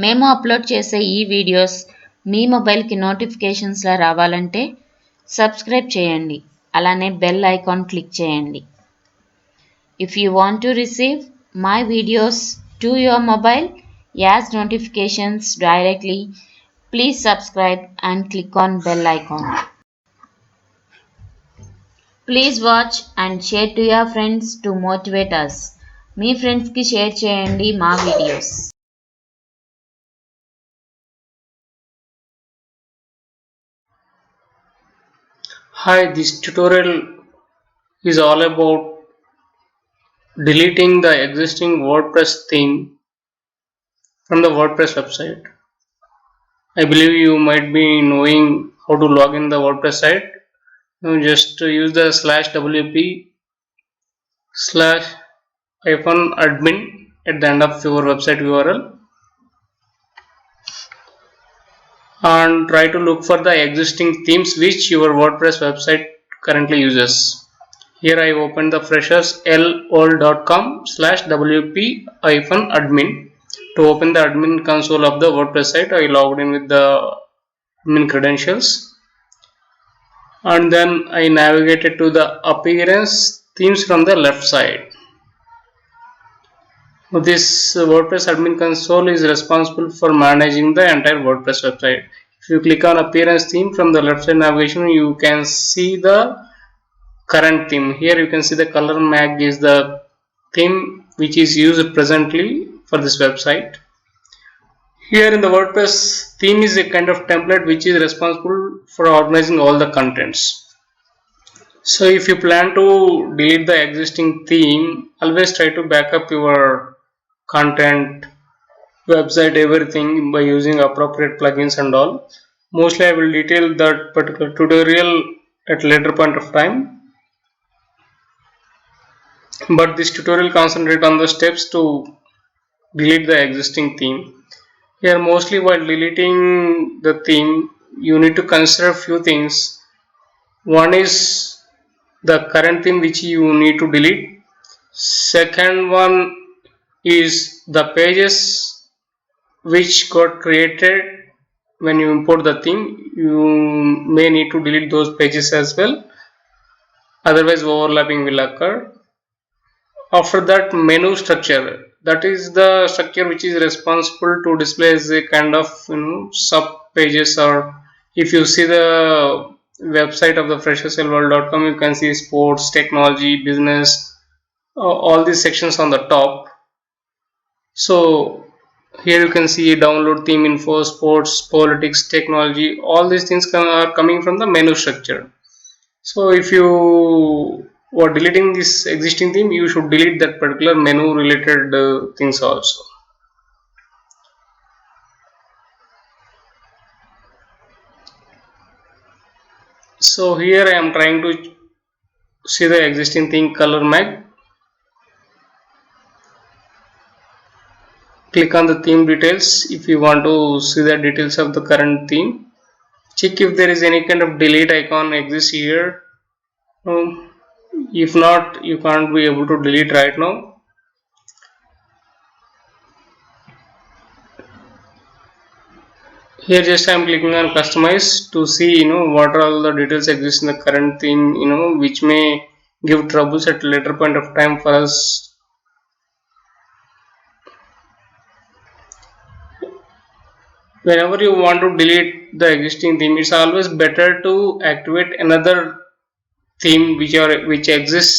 మేము అప్లోడ్ చేసే ఈ వీడియోస్ మీ మొబైల్కి నోటిఫికేషన్స్లా రావాలంటే సబ్స్క్రైబ్ చేయండి, అలానే బెల్ ఐకాన్ క్లిక్ చేయండి. If you want to receive my videos to your mobile as notifications directly, please subscribe and click on bell icon. Please watch and share to your friends to motivate us. మీ ఫ్రెండ్స్కి share చేయండి మా videos. Hi, this tutorial is all about deleting the existing WordPress theme from the WordPress website. I believe you might be knowing how to log in the WordPress site. Now just use the /wp/-admin at the end of your website URL and try to look for the existing themes which your WordPress website currently uses. Here I opened the fresherslol.com/wp-admin. To open the admin console of the WordPress site, I logged in with the admin credentials and then I navigated to the appearance themes from the left side. This WordPress admin console is responsible for managing the entire WordPress website. If you click on appearance theme from the left side navigation, you can see the current theme. Here you can see the color mag is the theme which is used presently for this website. Here in the WordPress, theme is a kind of template which is responsible for organizing all the contents. So if you plan to delete the existing theme, always try to back up your content, website, everything by using appropriate plugins and all. Mostly I will detail that particular tutorial at a later point of time, but this tutorial concentrate on the steps to delete the existing theme. Here mostly while deleting the theme, you need to consider few things. One is the current theme which you need to delete. Second one is the pages which got created when you import the theme. You may need to delete those pages as well, otherwise overlapping will occur. After that, menu structure, that is the structure which is responsible to display as a kind of sub pages, or if you see the website of the fresherslol.com, you can see sports, technology, business, all these sections on the top. So here you can see download, theme info, sports, politics, technology, all these things are coming from the menu structure. So if you are deleting this existing theme, you should delete that particular menu related things also. So here I am trying to see the existing theme color mag. Click on the theme details if you want to see the details of the current theme. Check if there is any kind of delete icon exists here. If not, you can't be able to delete right now. Here just I am clicking on customize to see what are all the details exist in the current theme, which may give troubles at a later point of time for us. Whenever you want to delete the existing theme, it's always better to activate another theme which exists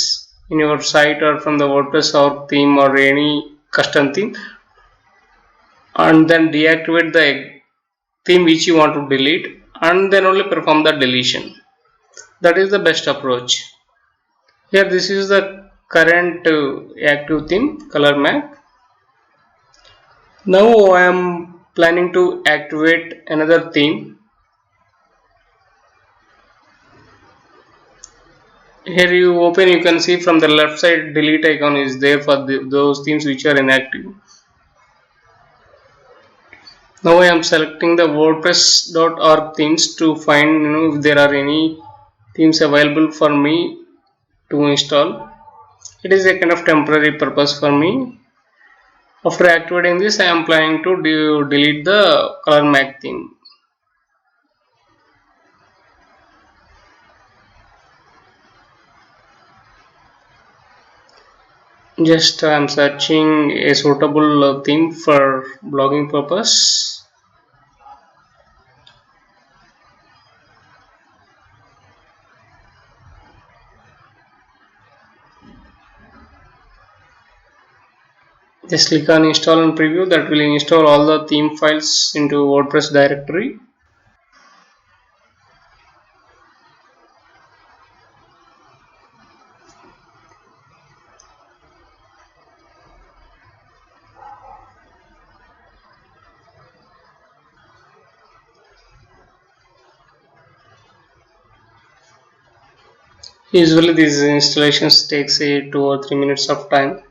in your site or from the WordPress or theme or any custom theme, and then deactivate the theme which you want to delete and then only perform the deletion. That is the best approach. Here this is the current active theme color mag. Now I am planning to activate another theme. Here you open, you can see from the left side delete icon is there for those themes which are inactive. Now I am selecting the wordpress.org themes to find if there are any themes available for me to install. It is a kind of temporary purpose for me. After activating this, I am planning to delete the ColorMag theme. Just I am searching a suitable theme for blogging purpose. Just click on install and preview. That will install all the theme files into WordPress directory. Usually these installations takes 2 or 3 minutes of time.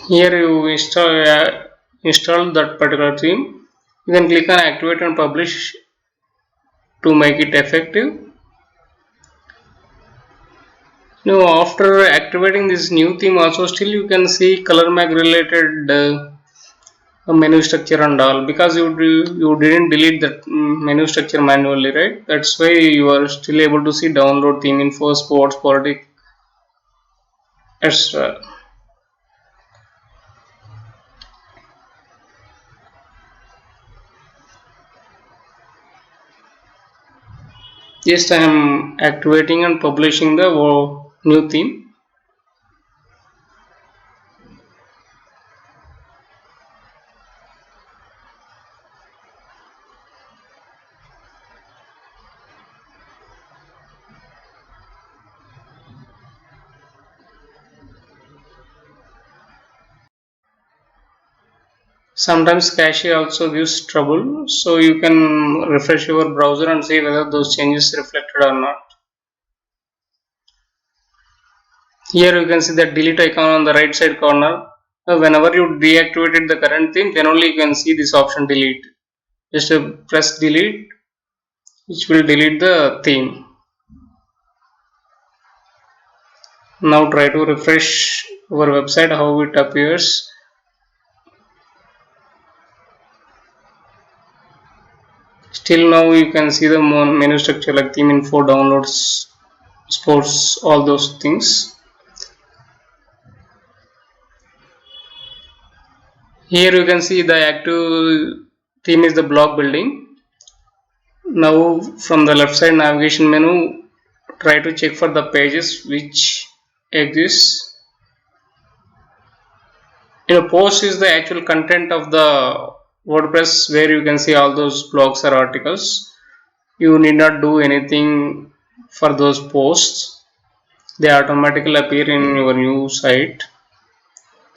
Here you install that particular theme. You can click on activate and publish to make it effective. Now after activating this new theme also, still you can see ColorMag related menu structure and all, because you didn't delete that menu structure manually, right? That's why you are still able to see download theme info, sports, politics, etc. Just I am activating and publishing the new theme. Sometimes cache also gives trouble, so you can refresh your browser and see whether those changes reflected or not. Here you can see the delete icon on the right side corner. Whenever you deactivated the current theme, then only you can see this option delete. Just press delete, which will delete the theme. Now try to refresh our website, how it appears. Still now you can see the menu structure like theme info, downloads, sports, all those things. Here you can see the active theme is the blog building. Now from the left side navigation menu, try to check for the pages which exist. Post is the actual content of the WordPress, where you can see all those blogs or articles. You need not do anything for those posts. They automatically appear in your new site.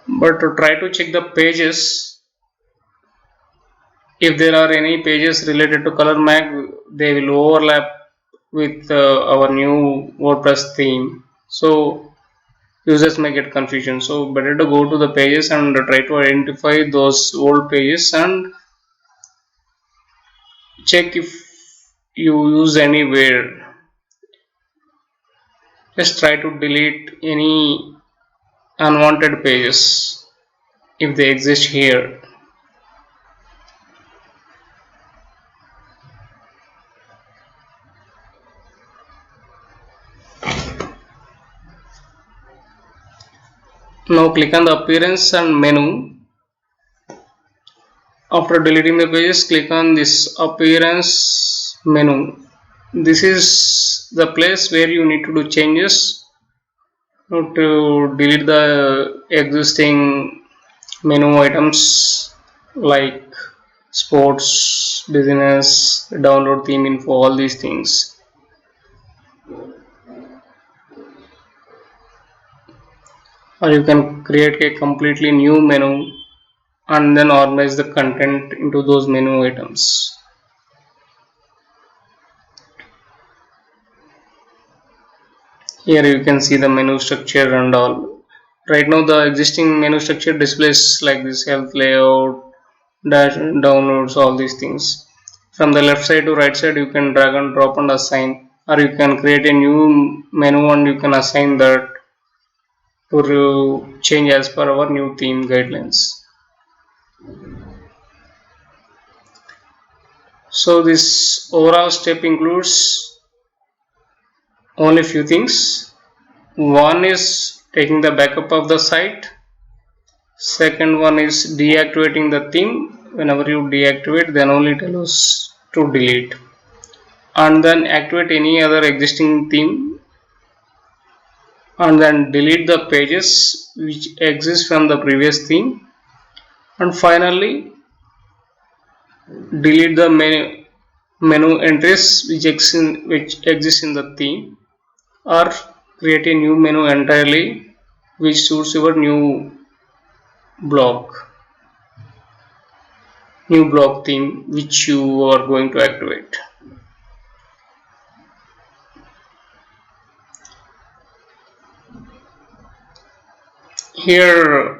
But to try to check the pages, if there are any pages related to ColorMag, they will overlap with our new WordPress theme. So users may get confusion. So better to go to the pages and try to identify those old pages and check if you use anywhere. Just try to delete any unwanted pages if they exist here. Now click on the appearance and menu. After deleting the pages, click on this appearance menu. This is the place where you need to do changes to delete the existing menu items like sports, business, download theme info, all these things. Or you can create a completely new menu and then organize the content into those menu items. Here you can see the menu structure and all. Right now the existing menu structure displays like this: health, layout, dash downloads, all these things. From the left side to right side, you can drag and drop and assign, or you can create a new menu and you can assign that to change as per our new theme guidelines. So this overall step includes only few things. One is taking the backup of the site. Second one is deactivating the theme. Whenever you deactivate, then only it allows to delete. And then activate any other existing theme. And then delete the pages which exist from the previous theme. And finally, delete the menu entries which exist in the theme, or create a new menu entirely which suits your new block theme which you are going to activate. Here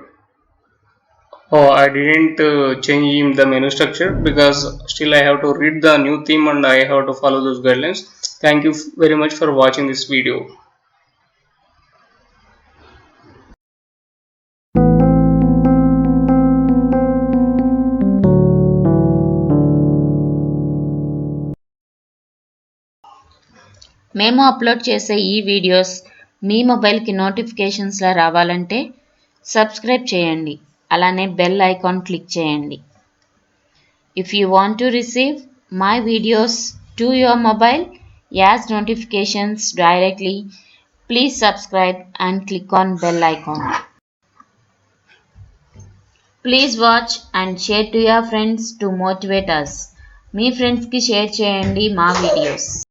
I didn't change the menu structure because still I have to read the new theme and I have to follow those guidelines. Thank you very much for watching this video. మేము upload చేసే ఈ videos మీ మొబైల్కి నోటిఫికేషన్స్లా రావాలంటే subscribe చేయండి, అలానే bell icon click చేయండి. If you want to receive my videos to your mobile as notifications directly, please subscribe and click on bell icon. Please watch and share to your friends to motivate us. మీ ఫ్రెండ్స్కి share చేయండి మా videos.